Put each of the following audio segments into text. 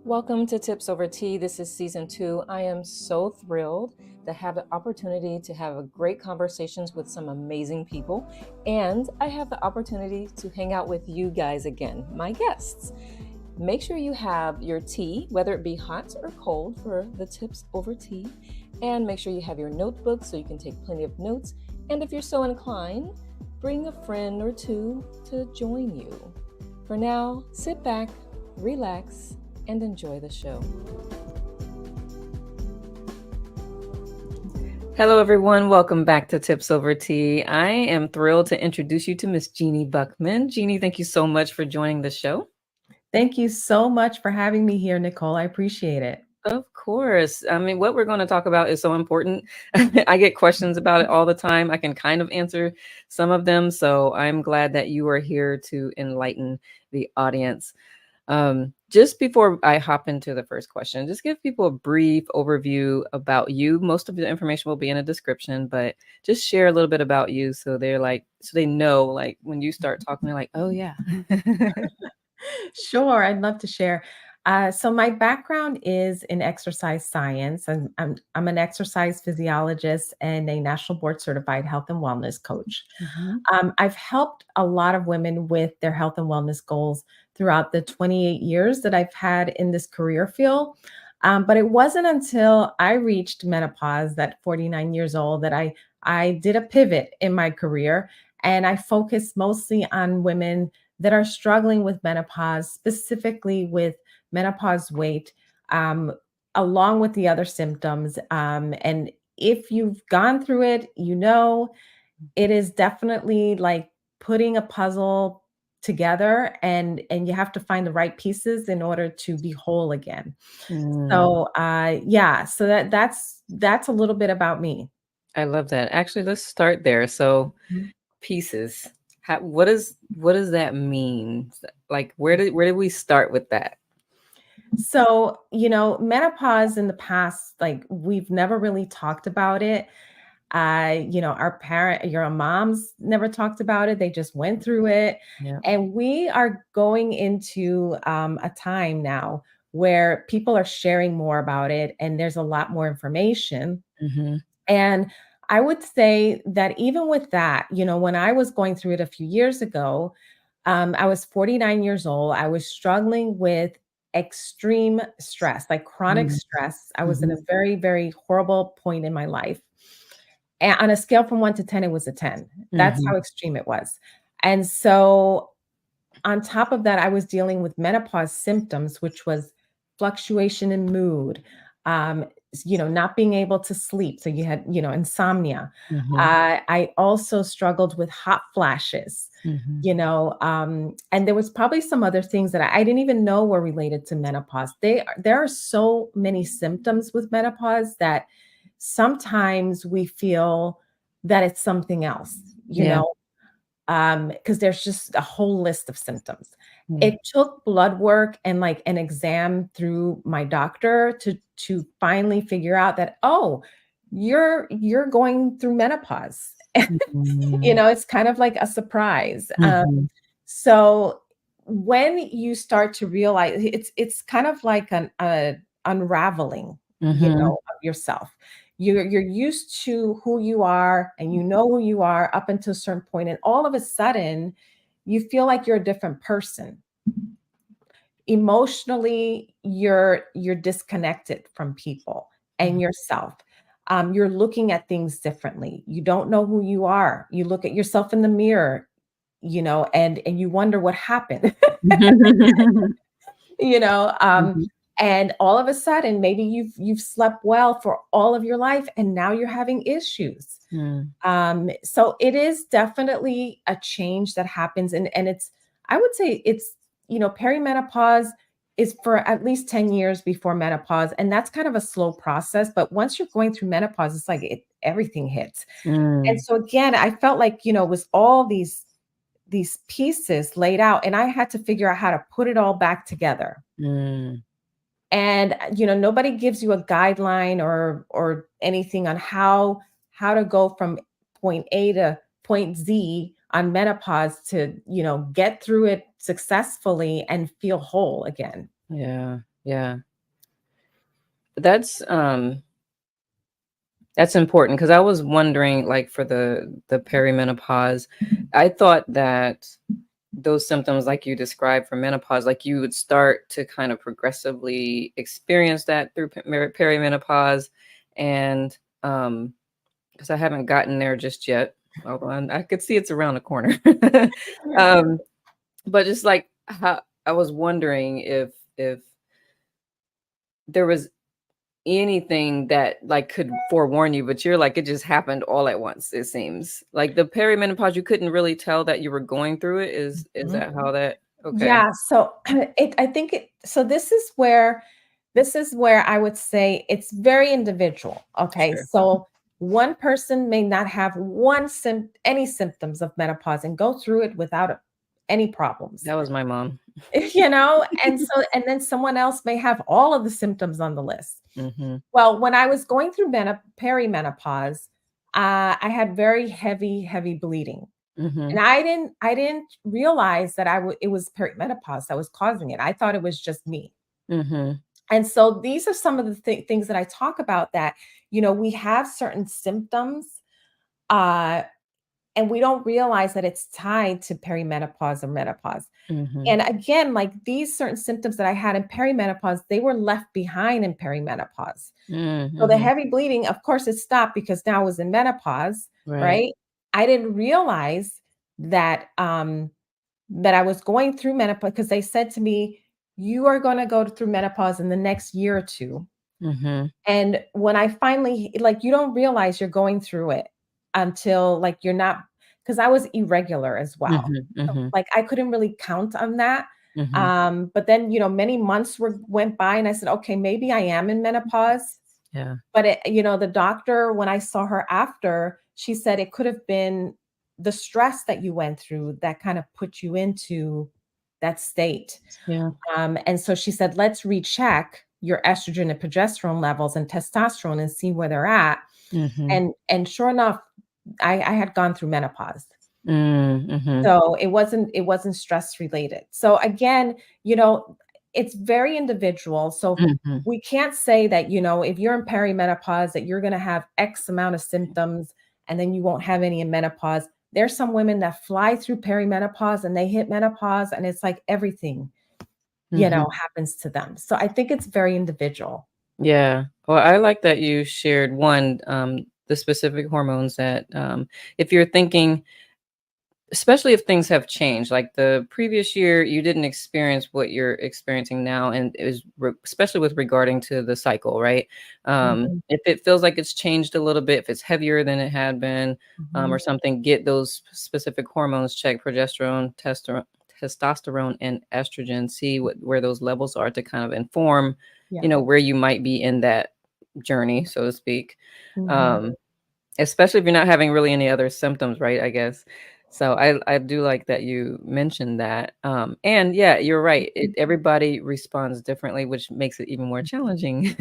Welcome to Tips Over Tea. This is season 2. I am so thrilled to have the opportunity to have great conversations with some amazing people. And I have the opportunity to hang out with you guys again, my guests. Make sure you have your tea, whether it be hot or cold, for the Tips Over Tea. And make sure you have your notebook so you can take plenty of notes. And if you're so inclined, bring a friend or two to join you. For now, sit back, relax, and enjoy the show. Hello, everyone. Welcome back to Tips Over Tea. I am thrilled to introduce you to Miss Jeannie Buckman. Jeannie, thank you so much for joining the show. Thank you so much for having me here, Nicole. I appreciate it. Of course. I mean, what we're going to talk about is so important. I get questions about it all the time. I can kind of answer some of them. So I'm glad that you are here to enlighten the audience. Just before I hop into the first question, just give people a brief overview about you. Most of the information will be in a description, but just share a little bit about you so they know, like, when you start talking, they're like, oh yeah. Sure, I'd love to share. So my background is in exercise science, and I'm an exercise physiologist and a national board certified health and wellness coach. Mhm. I've helped a lot of women with their health and wellness goals throughout the 28 years that I've had in this career field. But it wasn't until I reached menopause, at 49 years old, that I did a pivot in my career, and I focused mostly on women that are struggling with menopause, specifically with menopause weight, um, along with the other symptoms. And if you've gone through it, it is definitely like putting a puzzle together, and you have to find the right pieces in order to be whole again. Mm, So yeah, so that's a little bit about me. I love that. Actually, let's start there. So pieces. What does that mean? Like, where did we start with that? So, menopause in the past, like we've never really talked about it. Your moms never talked about it. They just went through it. Yeah. And we are going into a time now where people are sharing more about it and there's a lot more information. Hmm. And I would say that even with that, when I was going through it a few years ago, I was 49 years old. I was struggling with extreme stress, like chronic stress. I was in a Hmm. very, very horrible point in my life. And on a scale from 1 to 10, it was a 10. That's Hmm. how extreme it was. And so on top of that, I was dealing with menopause symptoms, which was fluctuation in mood, um, not being able to sleep. So you had, insomnia. Hmm. I also struggled with hot flashes, Hmm. and there was probably some other things that I didn't even know were related to menopause. There are so many symptoms with menopause that sometimes we feel that it's something else, Yeah. because there's just a whole list of symptoms. Yeah. It took blood work and like an exam through my doctor to finally figure out that, oh, you're going through menopause. Mhm. It's kind of like a surprise. Mhm. So when you start to realize, it's kind of like an unraveling, Mhm. of yourself. You're used to who you are, and you know who you are up until a certain point, and all of a sudden you feel like you're a different person. Emotionally, you're disconnected from people and yourself. You're looking at things differently. You don't know who you are. You look at yourself in the mirror, and you wonder what happened. you know um Mhm. and all of a sudden, maybe you've slept well for all of your life, and now you're having issues. Mm. So it is definitely a change that happens, and I would say it's, perimenopause is for at least 10 years before menopause, and that's kind of a slow process. But once you're going through menopause, it's like everything hits. And Mm. so again, I felt like, it was all these pieces laid out, and I had to figure out how to put it all back together. Mm. And nobody gives you a guideline or anything on how to go from point A to point Z on menopause to, get through it successfully and feel whole again. Yeah. Yeah. That's that's important because I was wondering, like, for the perimenopause, I thought that those symptoms like you described for menopause, like you would start to kind of progressively experience that through perimenopause. And because I haven't gotten there just yet, although I could see it's around the corner. um, but just like how I was wondering if there was anything that, like, could forewarn you, but you're like, it just happened all at once, it seems. Like, the perimenopause, you couldn't really tell that you were going through it? Is Mhm. that how that okay. Yeah, so I think so this is where I would say it's very individual. Okay. Sure. So one person may not have any symptoms of menopause and go through it without any problems. That was my mom. And then someone else may have all of the symptoms on the list. Mhm, Well, when I was going through perimenopause, I had very heavy bleeding. And mhm, I didn't realize that it was perimenopause that was causing it. I thought it was just me. mhm, And so these are some of the things that I talk about that, we have certain symptoms, uh, and we don't realize that it's tied to perimenopause or menopause. mhm, And again, like these certain symptoms that I had in perimenopause, they were left behind in perimenopause. So the mhm. heavy bleeding, of course, it stopped because now I was in menopause, Right. right? I didn't realize that that I was going through menopause because they said to me, "You are going to go through menopause in the next year or two." Mhm, And when I finally, like, you don't realize you're going through it until, like, you're not, because I was irregular as well. mhm, So, mhm, like, I couldn't really count on that. mhm. But then, many months went by, and I said, okay, maybe I am in menopause. Yeah. But the doctor, when I saw her after, she said it could have been the stress that you went through that kind of put you into that state. Yeah. And so she said, let's recheck your estrogen and progesterone levels and testosterone and see where they're at. Mhm. And sure enough, I had gone through menopause. Mhm, So it wasn't stress related. So again, it's very individual. So mhm. we can't say that, if you're in perimenopause that you're going to have X amount of symptoms and then you won't have any in menopause. There's some women that fly through perimenopause and they hit menopause and it's like everything, Mhm. happens to them. So I think it's very individual. Yeah. Well, I like that you shared one, the specific hormones that, if you're thinking, especially if things have changed, like the previous year, you didn't experience what you're experiencing now, and it was especially with regarding to the cycle, right? Mhm, If it feels like it's changed a little bit, if it's heavier than it had been, or mhm. something, get those specific hormones checked: progesterone, testosterone, and estrogen. See where those levels are to kind of inform, Yeah. where you might be in that journey, so to speak. Mhm, Um, Especially if you're not having really any other symptoms, right, I guess. So I do like that you mentioned that, and yeah, you're right, everybody responds differently, which makes it even more challenging.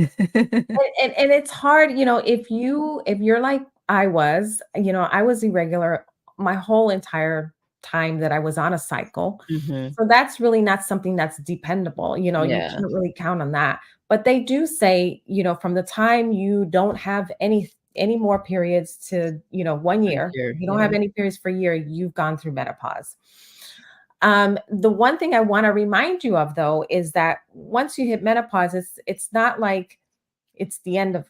and it's hard, if you're like I was, I was irregular my whole entire time that I was on a cycle. Mhm. So that's really not something that's dependable. You Yeah, can't really count on that. But they do say, from the time you don't have any more periods to, 1 year, sure, if you don't yeah. have any periods for a year, you've gone through menopause. The one thing I want to remind you of though is that once you hit menopause, it's not like it's the end of,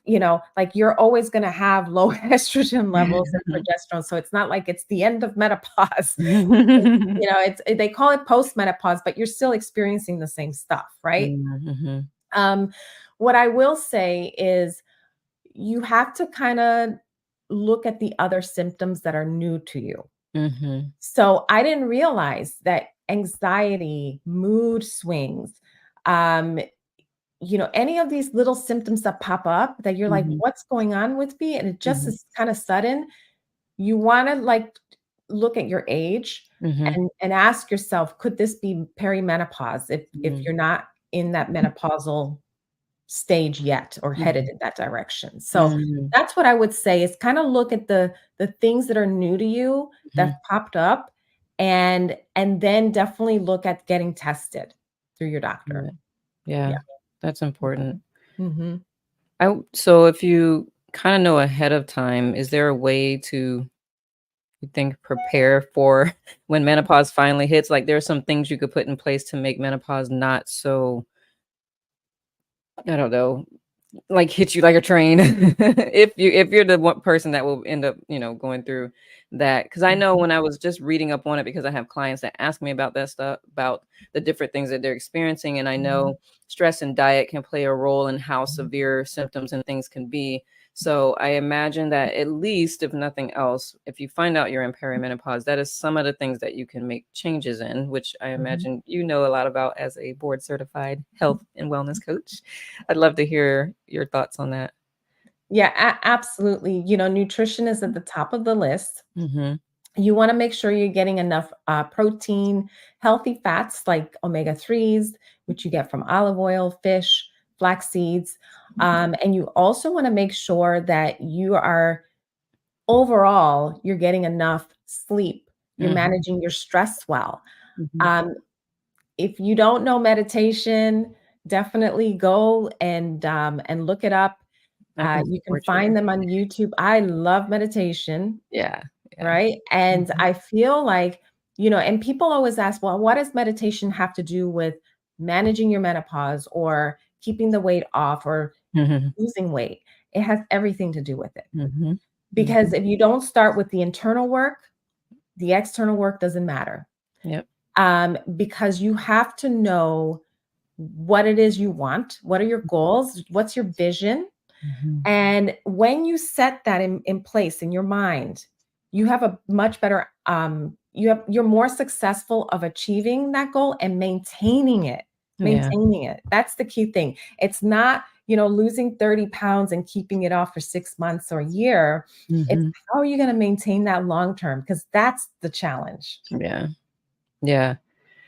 like you're always going to have low estrogen levels and progesterone. So it's not like it's the end of menopause. They call it post-menopause, but you're still experiencing the same stuff, right? Mhm, Um, what I will say is you have to kind of look at the other symptoms that are new to you. mhm, So I didn't realize that anxiety, mood swings, um, any of these little symptoms that pop up that you're like, mhm, what's going on with me? And it just mhm, is kind of sudden. You want to like look at your age mhm, and ask yourself, could this be perimenopause if mhm, you're not in that menopausal stage yet or headed mhm, in that direction? So mhm, that's what I would say is kind of look at the things that are new to you mhm. that popped up and then definitely look at getting tested through your doctor. Yeah, yeah, Yeah. That's important. Hmm. So if you kind of know ahead of time, is there a way to, you think, prepare for when menopause finally hits? Like there are some things you could put in place to make menopause not so, I don't know, like hit you like a train if you're the one person that will end up, going through that. Because I know when I was just reading up on it, because I have clients that ask me about that stuff, about the different things that they're experiencing, and I Hmm. know stress and diet can play a role in how severe symptoms and things can be. So I imagine that, at least if nothing else, if you find out you're in perimenopause, that is some of the things that you can make changes in, which I Hmm. imagine you know a lot about as a board certified health and wellness coach. I'd love to hear your thoughts on that. Yeah, absolutely. Nutrition is at the top of the list. Mhm, You want to make sure you're getting enough protein, healthy fats like omega-3s, which you get from olive oil, fish, flax seeds. And you also want to make sure that you are overall, you're getting enough sleep. You're mhm, managing your stress well. mhm. Um, if you don't know meditation, definitely go and look it up. I can You can support you find there. them on YouTube. I love meditation, Yeah, yeah. right? And Mhm, I feel like, and people always ask, well, what does meditation have to do with managing your menopause or keeping the weight off or mhm, losing weight? It has everything to do with it. mhm, Because mhm. if you don't start with the internal work, the external work doesn't matter. Yep. Because you have to know what it is you want, what are your goals, what's your vision. Mhm. And when you set that in place in your mind, you have a much better you're more successful of achieving that goal and maintaining it. Yeah. Maintaining it. That's the key thing. It's not, losing 30 pounds and keeping it off for 6 months or a year. It's Mhm. how are you going to maintain that long term? Because that's the challenge. Yeah. Yeah.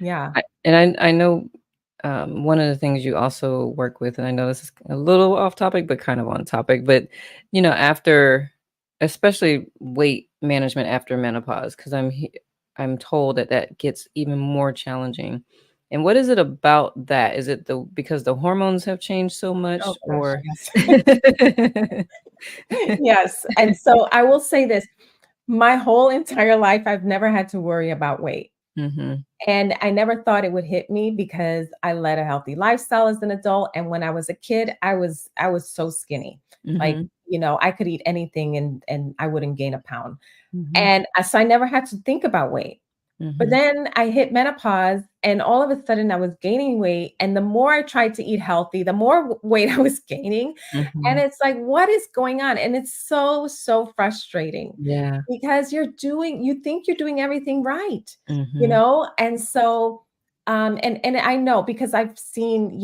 Yeah. I know, one of the things you also work with, and I know this is a little off topic, but kind of on topic, but, after, especially weight management after menopause, because I'm told that that gets even more challenging. And what is it about that? Is it because the hormones have changed so Oh much, gosh, or? yes. Yes. And so I will say this, my whole entire life, I've never had to worry about weight. Mhm. And I never thought it would hit me because I led a healthy lifestyle as an adult. And when I was a kid, I was so skinny. Like, Mhm. I could eat anything and I wouldn't gain a pound. Mhm. And so I never had to think about weight. But Mhm. then I hit menopause and all of a sudden I was gaining weight. And the more I tried to eat healthy, the more weight I was gaining. And Mhm. it's like, what is going on? And it's so, so frustrating Yeah. because you think you're doing everything right, Mhm. And so, and I know because I've seen,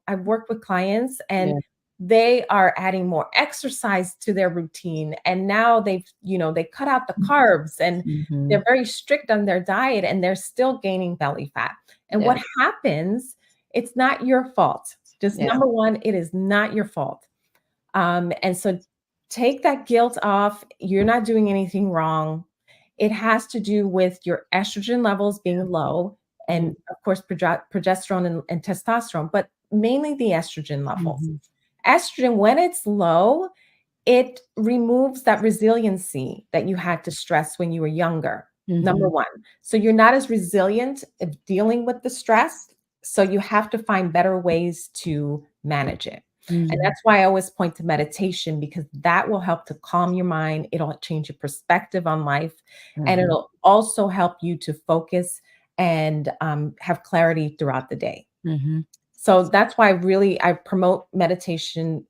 I've worked with clients and Yeah. they are adding more exercise to their routine. And now they cut out the carbs and Mhm. they're very strict on their diet and they're still gaining belly fat. And Yeah. what happens, it's not your fault. Just Yeah. number one, it is not your fault. And so take that guilt off. You're not doing anything wrong. It has to do with your estrogen levels being low Mhm. and, of course, progesterone and testosterone, but mainly the estrogen levels. Mhm. Estrogen, when it's low, it removes that resiliency that you had to stress when you were younger, number Mhm. one. So you're not as resilient of dealing with the stress. So you have to find better ways to manage it. And Mhm. that's why I always point to meditation because that will help to calm your mind. It'll change your perspective on life. And Mhm. it'll also help you to focus and have clarity throughout the day. Mhm. So that's why I promote meditation.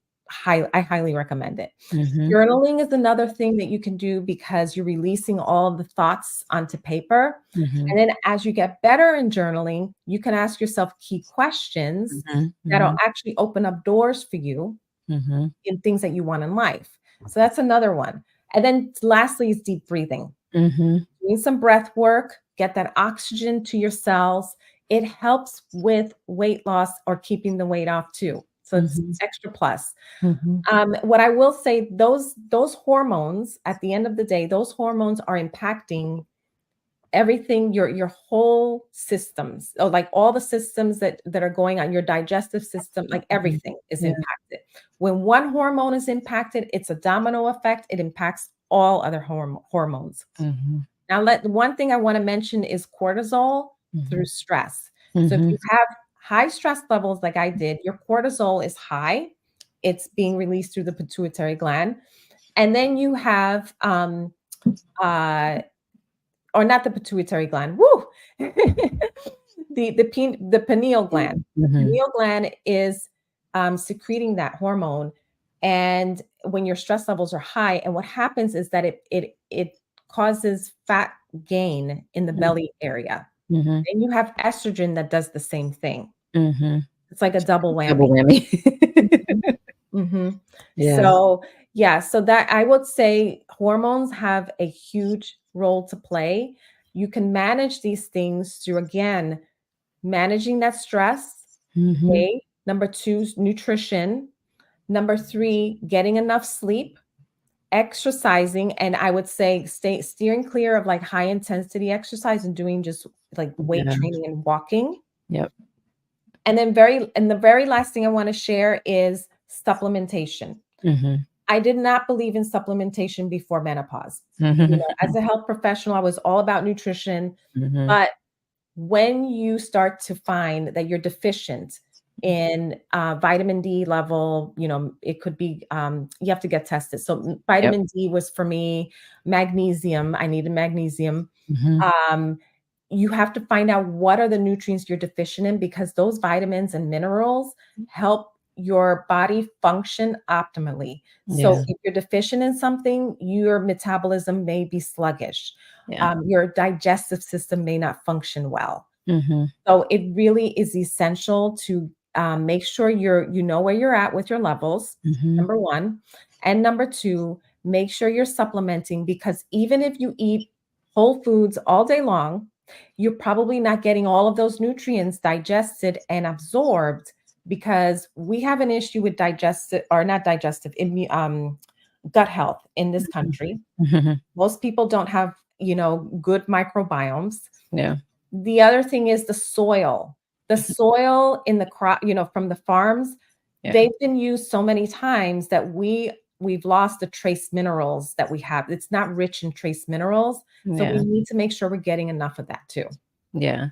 I highly recommend it. Mhm. Journaling is another thing that you can do because you're releasing all of the thoughts onto paper. Mhm. And then as you get better in journaling, you can ask yourself key questions Mhm. that'll Mhm. actually open up doors for you Mhm. in things that you want in life. So that's another one. And then lastly is deep breathing. Mhm. Doing some breath work, get that oxygen to your cells. It helps with weight loss or keeping the weight off too. So it's Mhm. extra plus. Mhm. What I will say, those hormones, at the end of the day, those hormones are impacting everything, your whole systems, or like all the systems that are going on, your digestive system, like Mhm. everything is Yeah. impacted. When one hormone is impacted, it's a domino effect. It impacts all other hormones. Mhm. Now, one thing I want to mention is cortisol through Mhm. stress. So if Mhm. you have high stress levels like I did, your cortisol is high. It's being released through the pituitary gland. And then you have uh or not the pituitary gland. Woo! The pineal gland. Mhm. Pineal gland is secreting that hormone, and when your stress levels are high, and what happens is that it causes fat gain in the belly area, Mhm. and you have estrogen that does the same thing. Mhm. It's like a double Double whammy. whammy. Mhm. Mhm. Yeah. So, yeah, so that I would say hormones have a huge role to play. You can manage these things through, again, managing that stress. Mhm. Okay. Number two, nutrition. Number three, getting enough sleep, exercising, and I would say steering clear of like high intensity exercise and doing just like weight Yeah. training and walking. Yep. And then the very last thing I want to share is supplementation. Mhm. I did not believe in supplementation before menopause. You Mhm. know, as a health professional, I was all about nutrition, Mhm. but when you start to find that you're deficient in vitamin D level, you know, it could be you have to get tested. So Yep. vitamin D was for me, magnesium. I needed magnesium. Mhm. Um, you have to find out what are the nutrients you're deficient in because those vitamins and minerals help your body function optimally. So Yeah. if you're deficient in something, your metabolism may be sluggish. Yeah. Your digestive system may not function well. Mhm. So it really is essential to make sure you know where you're at with your levels, Mhm. number one. And number two, make sure you're supplementing because even if you eat whole foods all day long, you're probably not getting all of those nutrients digested and absorbed because we have an issue with digestive or not digestive, gut health in this country. Mhm. Most people don't have, you know, good microbiomes. Yeah. The other thing is the soil. The soil in the crop, you know, from the farms, Yeah. they've been used so many times that we've lost the trace minerals that we have. It's not rich in trace minerals, so we Yeah. need to make sure we're getting enough of that too. Yeah.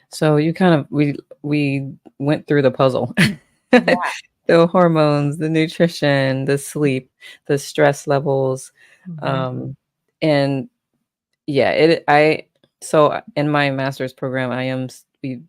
So you kind of we went through the puzzle. Yeah. The hormones, the nutrition, the sleep, the stress levels, Mhm. um, and yeah, it I so in my master's program,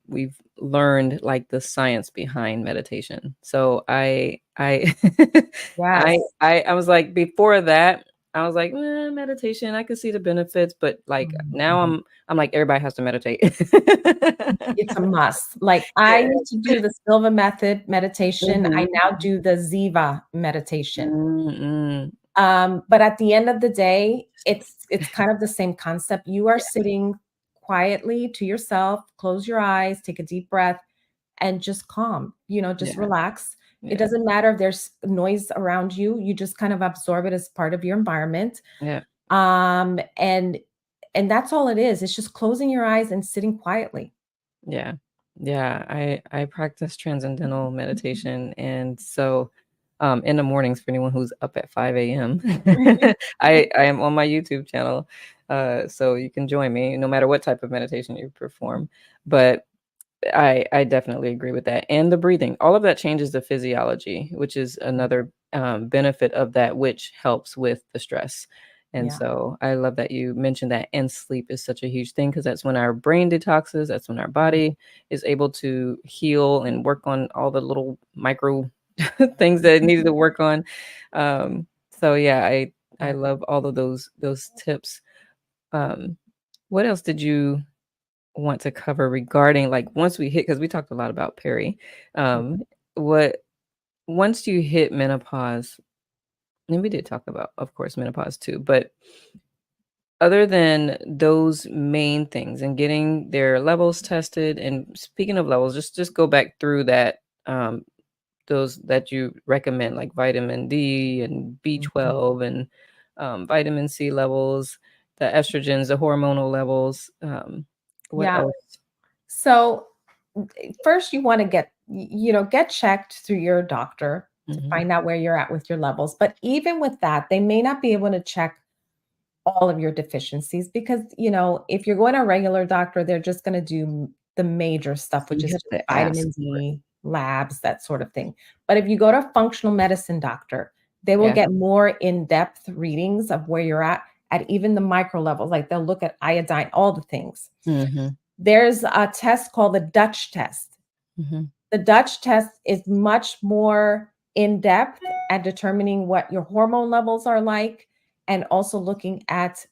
we've learned like the science behind meditation. So I Yes. I was like before that, I was like, meditation, I could see the benefits, but like now Mhm. I'm like everybody has to meditate. It's a must. Like I used to do the Silva method meditation. I Mhm. now do the Ziva meditation. Mm-mm. But at the end of the day, it's kind of the same concept. You are Yeah, sitting quietly to yourself, close your eyes, take a deep breath, and just calm, you know, just yeah, relax. It yeah, doesn't matter if there's noise around you, you just kind of absorb it as part of your environment. yeah. Um, and and that's all it is. It's just closing your eyes and sitting quietly. Yeah. Yeah, I practice transcendental meditation, and so, in the mornings for anyone who's up at 5 AM, I am on my YouTube channel, so you can join me no matter what type of meditation you perform, but I definitely agree with that, and the breathing, all of that changes the physiology, which is another, benefit of that, which helps with the stress, and Yeah. so I love that you mentioned that, and sleep is such a huge thing because that's when our brain detoxes, that's when our body is able to heal and work on all the little micro things that it needed to work on, so yeah, I Yeah. love all of those tips. Um, what else did you want to cover regarding like once we hit because we talked a lot about peri. What once you hit menopause, and we did talk about, of course, menopause too, but other than those main things and getting their levels tested, and speaking of levels, just go back through that those that you recommend, like vitamin D and Mhm. B12 and vitamin C levels. the estrogens, the hormonal levels. What Yeah. else? So first you want to get checked through your doctor to Mhm. find out where you're at with your levels. But even with that, they may not be able to check all of your deficiencies because, if you're going to a regular doctor, they're just going to do the major stuff, So which you is have just to ask vitamin for it. D, labs, that sort of thing. But if you go to a functional medicine doctor, they will Yeah. get more in-depth readings of where you're at even the micro levels. Like they'll look at iodine, all the things. Mhm. There's a test called the Dutch test. Mhm. The Dutch test is much more in depth at determining what your hormone levels are like and also looking at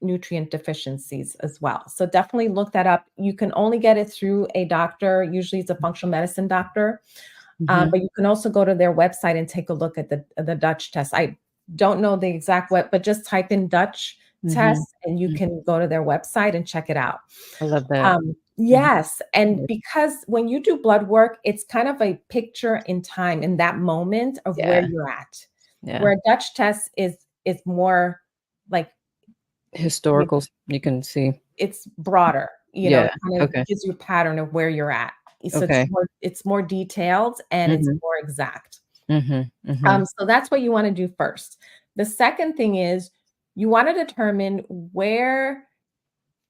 nutrient deficiencies as well. So definitely look that up. You can only get it through a doctor. Usually it's a functional medicine doctor. Mhm. But you can also go to their website and take a look at the Dutch test. I don't know the exact what, but just type in Dutch Mhm. test and you Mm. can go to their website and check it out. I love that. Mhm. Yes, and Yeah. because when you do blood work, it's kind of a picture in time in that moment of where Yeah. you're at. Yeah. Where a Dutch test is more like you Historicals, you can see. it's broader, Yeah. it kind of Okay. gives you a pattern of where you're at. So Okay. it's more detailed and it's Mhm. more exact. Mhm. Mhm. So that's what you want to do first. The second thing is you want to determine where,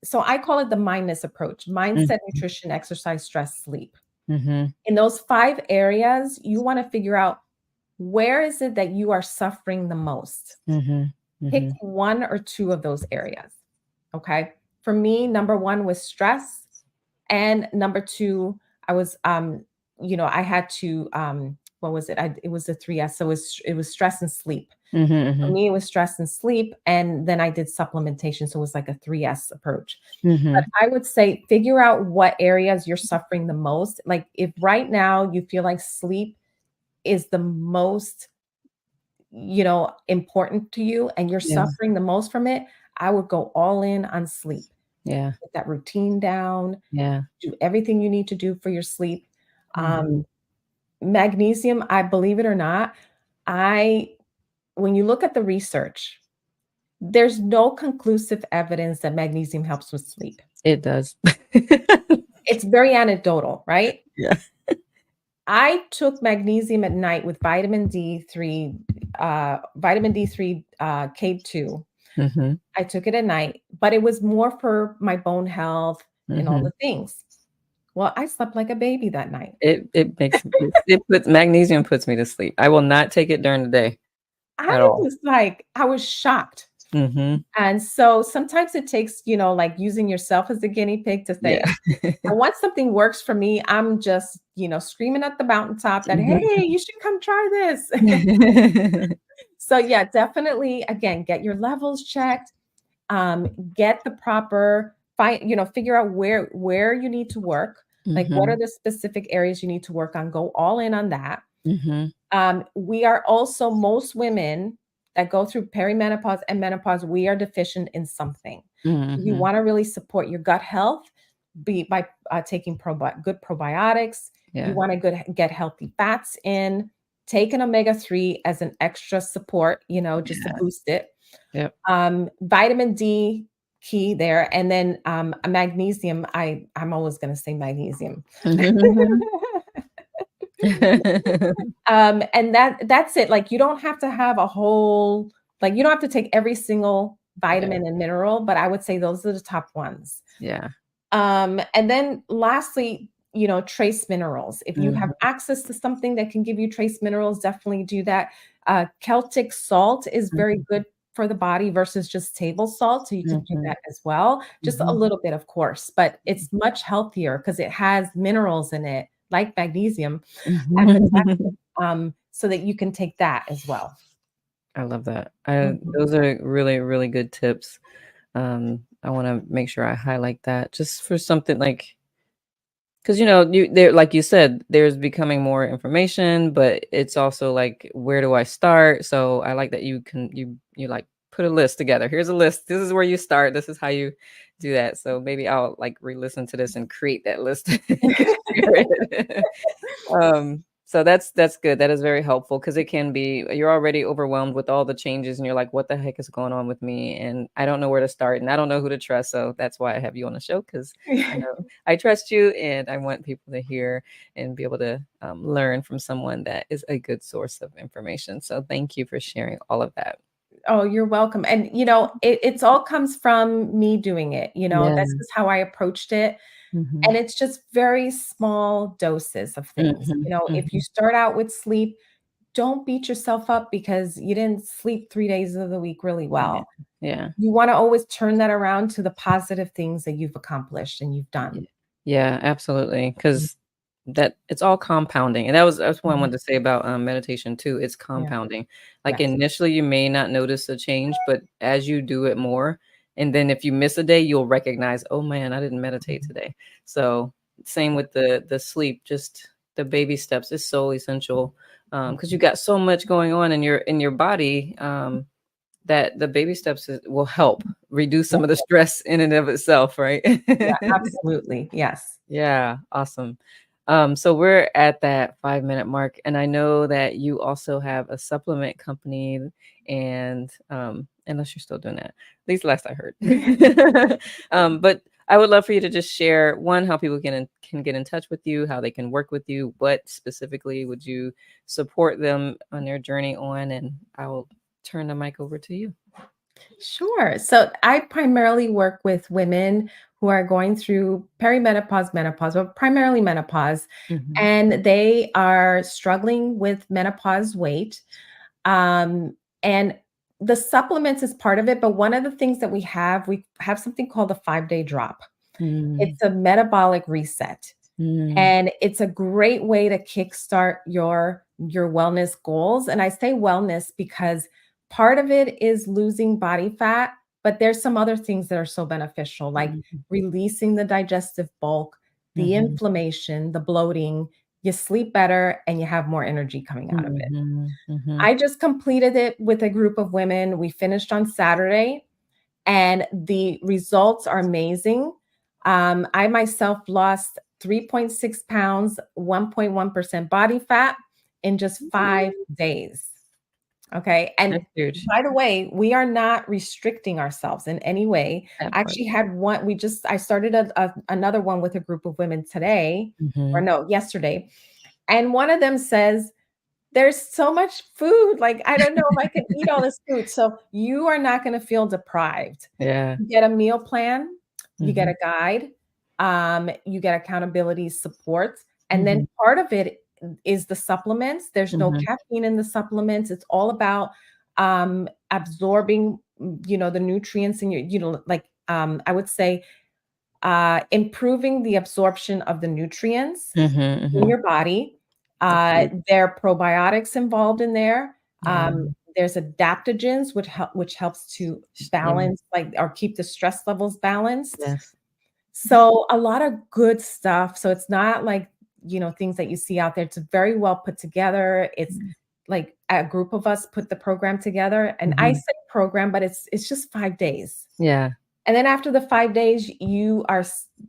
so I call it the mindness approach: mindset, Mhm. nutrition, exercise, stress, sleep. Mhm. In those 5 areas, you want to figure out where is it that you are suffering the most. Mhm. Pick Mhm. 1 or 2 of those areas. Okay. For me, number 1 was stress. And number 2, I was, I had to, what was it? It was the 3S. So it was stress and sleep. Mhm. For Mhm. me, it was stress and sleep. And then I did supplementation. So it was like a 3S approach. But Mhm. I would say figure out what areas you're suffering the most. Like if right now you feel like sleep is the most, important to you and you're Yeah. suffering the most from it, I would go all in on sleep. Yeah. Get that routine down, Yeah. do everything you need to do for your sleep. Mhm. Um, Magnesium, I believe it or not, I when you look at the research, there's no conclusive evidence that magnesium helps with sleep. It does. It's very anecdotal, right? Yeah. I took magnesium at night with vitamin D3, K2. Mhm. I took it at night, but it was more for my bone health and all Mhm. the things. Well, I slept like a baby that night. It makes it puts magnesium puts me to sleep. I will not take it during the day at I all. was like, I was shocked. Mhm. And so sometimes it takes, like using yourself as a guinea pig to Yeah. say, and once something works for me, I'm just, screaming at the mountaintop that, hey, Mhm. you should come try this. So yeah, definitely, again, get your levels checked, get the proper figure out where you need to work, like what are Mhm. the specific areas you need to work on, go all in on that. Mhm. We are also, most women that go through perimenopause and menopause, we are deficient in something. You Mhm. want to really support your gut health be by taking good probiotics. You Yeah. want to get healthy fats in. Take an omega-3 as an extra support, just to Yeah. boost it. Yep. Vitamin D, key there, and then a magnesium. I'm always going to say magnesium. Mhm. And that's it. Like you don't have to have a whole, like you don't have to take every single Yeah. vitamin and mineral, but I would say those are the top ones. Yeah. And then lastly, trace minerals. If you have Mhm. access to something that can give you trace minerals, definitely do that. Celtic salt is very Mhm. good for the body versus just table salt. So you could do Mhm. that as well. Just a Mhm. little bit, of course, but it's much healthier because it has minerals in it, like magnesium and Mhm. potassium, so that you can take that as well. I love that. Mhm. Those are really, really good tips. I wanna make sure I highlight that just for something like 'cause, you there like you said, there's becoming more information, but it's also like, where do I start? So I like that you like put a list together. Here's a list. This is where you start. This is how you do that. So maybe I'll like re-listen to this and create that list and share it. Um, So that's good. That is very helpful because it can be you're already overwhelmed with all the changes and you're like, what the heck is going on with me? And I don't know where to start and I don't know who to trust. So that's why I have you on the show because I know I trust you and I want people to hear and be able to learn from someone that is a good source of information. So thank you for sharing all of that. Oh, you're welcome. And it's all comes from me doing it. Yeah. This is how I approached it. Mhm. And it's just very small doses of things. Mhm. If you Mhm. start out with sleep, don't beat yourself up because you didn't sleep 3 days of the week really Yeah. well. Yeah. You wanna always turn that around to the positive things that you've accomplished and you've Yeah. done. Yeah, absolutely. Because that it's all compounding. And that's what I Mhm. wanted to say about meditation too. It's Yeah. compounding. Like Yes. initially you may not notice a change, but as you do it more, and then if you miss a day, you'll recognize, oh man, I didn't meditate Mhm. today. So same Yeah. with the sleep, just the baby steps is so essential. Because you Mhm. got so much going on in your body. That the baby steps will help reduce Yeah. some of the stress in and of itself, right? Yeah, absolutely. Yes. Yeah, awesome. So we're at that 5-minute mark, and I know that you also have a supplement company, and unless you're still doing that, at least last I heard. But I would love for you to just share one, how people can get in touch with you, how they can work with you, what specifically would you support them on their journey on, and I will turn the mic over to you. Sure. So I primarily work with women who are going through perimenopause, menopause, but primarily menopause, Mhm. and they are struggling with menopause weight. And the supplements is part of it, but one of the things that we have something called the 5-day drop. Mm, It's a metabolic reset. mm, And it's a great way to kickstart your wellness goals. And I say wellness because part of it is losing body fat, but there's some other things that are so beneficial, like mhm, releasing the digestive bulk, the mhm, inflammation, the bloating. You sleep better and you have more energy coming out of it. mhm, mhm, I just completed it with a group of women. We finished on Saturday and the results are amazing. I myself lost 3.6 pounds, 1.1% body fat in just 5 days. Okay. And that's huge. by the way, we are not restricting ourselves in any way. That I part. actually had one, I started another one with a group of women today, or Mhm. no, yesterday. And one of them says, there's so much food. Like, I don't know if I can eat all this food. So you are not going to feel deprived. Yeah. You get a meal plan, you get Mhm, a guide, you get accountability support, and then mhm, part of it is the supplements. There's no mhm, caffeine in the supplements. It's all about absorbing, the nutrients in your, like I would say, improving the absorption of the nutrients mhm, in mhm. your body. That's huge. There are probiotics involved in there. Yeah. There's adaptogens, which helps to Yeah. balance, like, or keep the stress levels balanced. Yes. So a lot of good stuff. So it's not like, things that you see out there. It's very well put together. It's Mm. like a group of us put the program together. And I Mhm. say program, but it's just 5 days. Yeah. And then after the 5 days, you are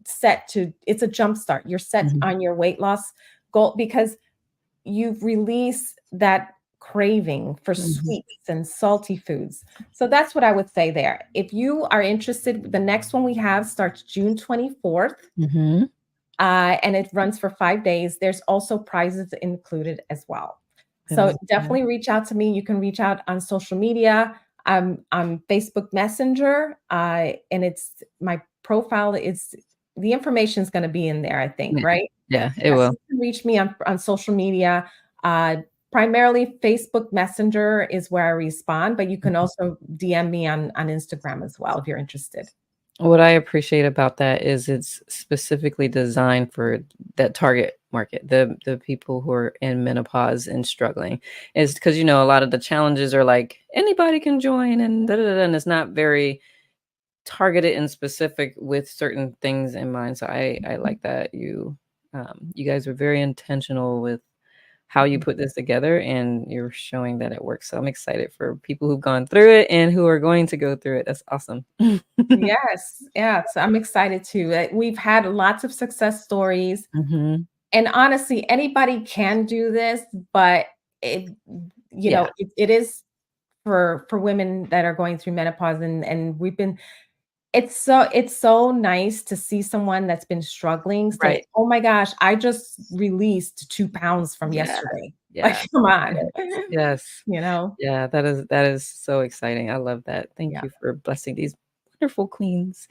set to, it's a jump start. You're set Mhm, on your weight loss goal because you've released that craving for mhm, sweets and salty foods. So that's what I would say there. If you are interested, the next one we have starts June 24th, mhm. and it runs for 5 days. There's also prizes included as well. That So is good. definitely reach out to me. You can reach out on social media. I'm on Facebook Messenger, and it's my profile is the information is going to be in there, I think, Yeah. right? Yeah, it Yes, will. you can reach me on social media. Uh, Primarily, Facebook Messenger is where I respond, but you can Mhm. also DM me on Instagram as well if you're interested. What I appreciate about that is it's specifically designed for that target market, the people who are in menopause and struggling. Is because, a lot of the challenges are like, anybody can join and da, da, da, and it's not very targeted and specific with certain things in mind. So I like that you guys are very intentional with how you put this together and you're showing that it works. So I'm excited for people who've gone through it and who are going to go through it. That's awesome. Yes, yeah, so I'm excited too. We've had lots of success stories. Mhm. And honestly, anybody can do this, but it, you Yeah, know, it is for women that are going through menopause, and we've been it's so nice to see someone that's been struggling say, right. "Oh my gosh, I just released 2 pounds from Yeah, yesterday." Like, yeah. come on. Yes, yes. You know? Yeah, that is so exciting. I love that. Thank Yeah. you for blessing these wonderful queens.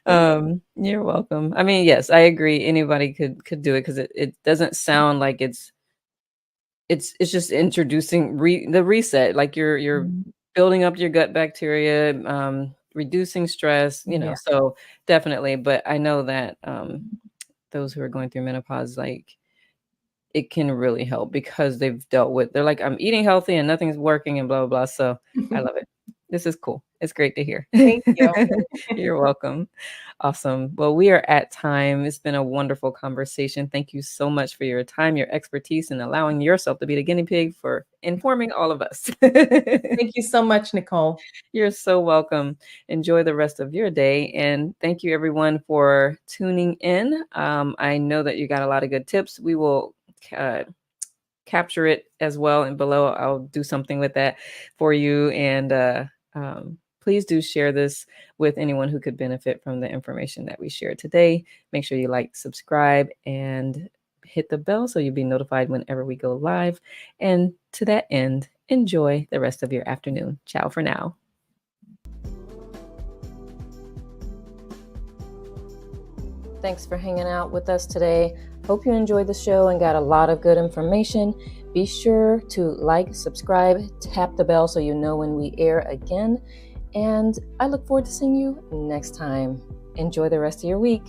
You're welcome. I mean, yes, I agree. Anybody could do it because it doesn't sound like it's just introducing the reset. Like you're Mhm. building up your gut bacteria, reducing stress, Yeah. so definitely. But I know that those who are going through menopause, like it can really help because they're like, I'm eating healthy and nothing's working and blah, blah, blah. So I love it. This is cool. It's great to hear. Thank you. You're welcome. Awesome. Well, we are at time. It's been a wonderful conversation. Thank you so much for your time, your expertise, and allowing yourself to be the guinea pig for informing all of us. Thank you so much, Nicole. You're so welcome. Enjoy the rest of your day. And thank you, everyone, for tuning in. I know that you got a lot of good tips. We will uh, capture it as well. And below, I'll do something with that for you. And please do share this with anyone who could benefit from the information that we shared today. Make sure you like, subscribe, and hit the bell so you'll be notified whenever we go live. And to that end, enjoy the rest of your afternoon. Ciao for now. Thanks for hanging out with us today. Hope you enjoyed the show and got a lot of good information. Be sure to like, subscribe, tap the bell so you know when we air again. And I look forward to seeing you next time. Enjoy the rest of your week.